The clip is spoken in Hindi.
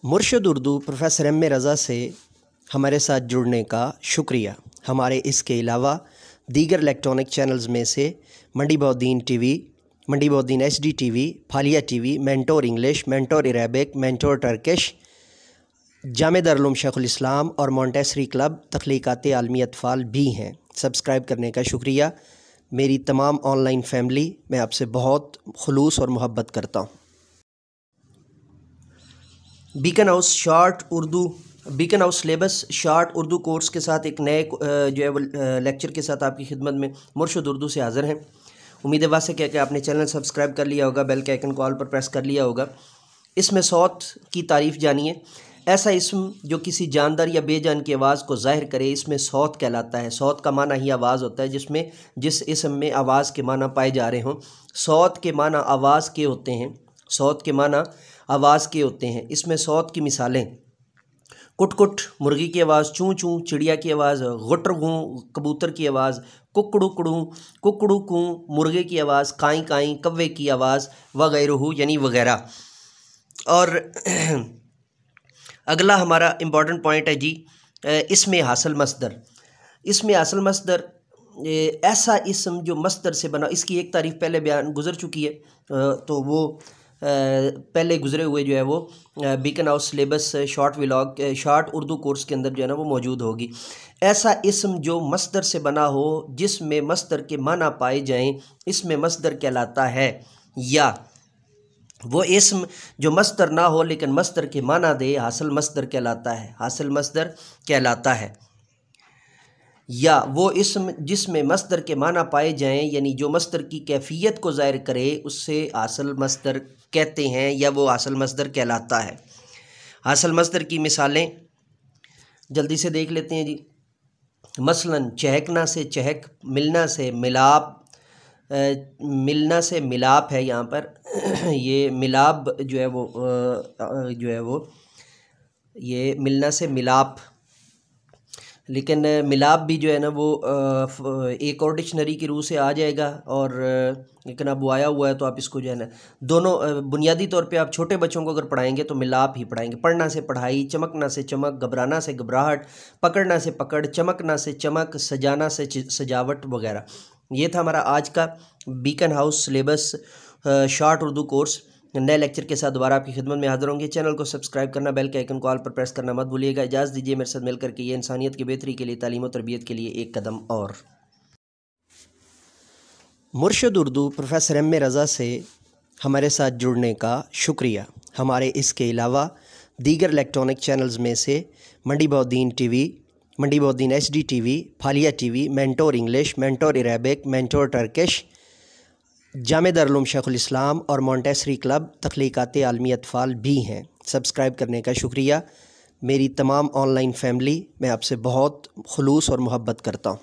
मुर्शद उर्दू प्रोफेसर एम रज़ा से हमारे साथ जुड़ने का शुक्रिया। हमारे इसके अलावा दीगर इलेक्ट्रॉनिक चैनल्स में से Mandi Bahauddin TV, Mandi Bahauddin HD TV, Phalia TV, Mentor English, Mentor Arabic, Mentor Turkish, Jame Darul Uloom शेखुल इस्लाम और मोंटेसरी क्लब तख्लीकात आलमी अतफ़ाल भी हैं। सब्सक्राइब करने का शुक्रिया। मेरी तमाम ऑनलाइन फैमिली, मैं आपसे बहुत खुलूस और मोहब्बत करता हूँ। Beacon house syllabus short Urdu course के साथ एक नए जो है वो लेक्चर के साथ आपकी खिदमत में मुर्शद उर्दू से हाज़िर हैं। उम्मीद है वासे कि आपने चैनल सब्सक्राइब कर लिया होगा, बेल के आइकन को ऑल पर प्रेस कर लिया होगा। इसमें सौत की तारीफ़ जानिए। ऐसा इसम जो किसी जानदार या बेजान की आवाज़ को ज़ाहिर करे, इसमें सौत कहलाता है। सौत का माना ही आवाज़ होता है, जिस इसम में आवाज़ के माना पाए जा रहे हों। सौत के माना आवाज़ के होते हैं, सौत के माना आवाज़ के होते हैं। इसमें सौत की मिसालें कुट कुट मुर्गी की आवाज़, चूँ चूँ चिड़िया की आवाज़, गुटर गूँ कबूतर की आवाज़, कुकड़ू कुड़ू कुकड़ू कूँ मुर्गे की आवाज़, काई काई कव्वे की आवाज़ वगैरह यानी वगैरह। और अगला हमारा इम्पॉर्टेंट पॉइंट है जी, इसमें हासिल मस्दर। इसमें हासिल मस्दर ऐसा इसम जो मस्दर से बना, इसकी एक तारीफ़ पहले बयान गुजर चुकी है, तो वो पहले गुजरे हुए जो है वो beacon house syllabus short Urdu course के अंदर जो है ना वो मौजूद होगी। ऐसा इसम जो मस्दर से बना हो, जिसमें मस्दर के माना पाए जाएं, इसमें मस्दर कहलाता है। या वो इसम जो मस्दर ना हो लेकिन मस्दर के माना दे, हासिल मस्दर कहलाता है, हासिल मस्दर कहलाता है। या वो इसम जिसमें मस्दर के माना पाए जाएं, यानी जो मस्दर की कैफियत को ज़ाहिर करे, उससे हासिल मस्दर कहते हैं या वो हासिल मस्दर कहलाता है। हासिल मस्दर की मिसालें जल्दी से देख लेते हैं जी। मसलन चहकना से चहक, मिलना से मिलाप, मिलना से मिलाप है यहाँ पर ये मिलाप जो है वो ये मिलना से मिलाप, लेकिन मिलाप भी जो है ना वो एक और डिक्शनरी की रूह से आ जाएगा, और लेकिन अब वो आया हुआ है तो आप इसको जो है ना दोनों बुनियादी तौर पे आप छोटे बच्चों को अगर पढ़ाएंगे तो मिलाप ही पढ़ाएंगे। पढ़ना से पढ़ाई, चमकना से चमक, घबराना से घबराहट, पकड़ना से पकड़, चमकना से चमक, सजाना से सजावट वगैरह। ये था हमारा आज का beacon house syllabus short Urdu course. नए लेक्चर के साथ दोबारा आपकी खिदमत में हाजिर होंगे। चैनल को सब्सक्राइब करना, बेल के आइकन को ऑल पर प्रेस करना मत भूलिएगा। इजाज़त दीजिए मेरे साथ मिलकर के ये इंसानियत की बेहतरी के लिए, तालीम और तरबियत के लिए एक कदम और। मुर्शद उर्दू प्रोफेसर एम रज़ा से हमारे साथ जुड़ने का शुक्रिया। हमारे इसके अलावा दीगर इलेक्ट्रॉनिक चैनल्स में से Mandi Bahauddin TV, Mandi Bahauddin HD TV, Phalia TV, Mentor English, Mentor Arabic, Mentor Turkish, Jame Darul Uloom शेखुल इस्लाम और मोंटेसरी क्लब तख्लीकात आलमी अतफ़ाल भी हैं। सब्सक्राइब करने का शुक्रिया। मेरी तमाम ऑनलाइन फैमिली, मैं आपसे बहुत खुलूस और मोहब्बत करता हूँ।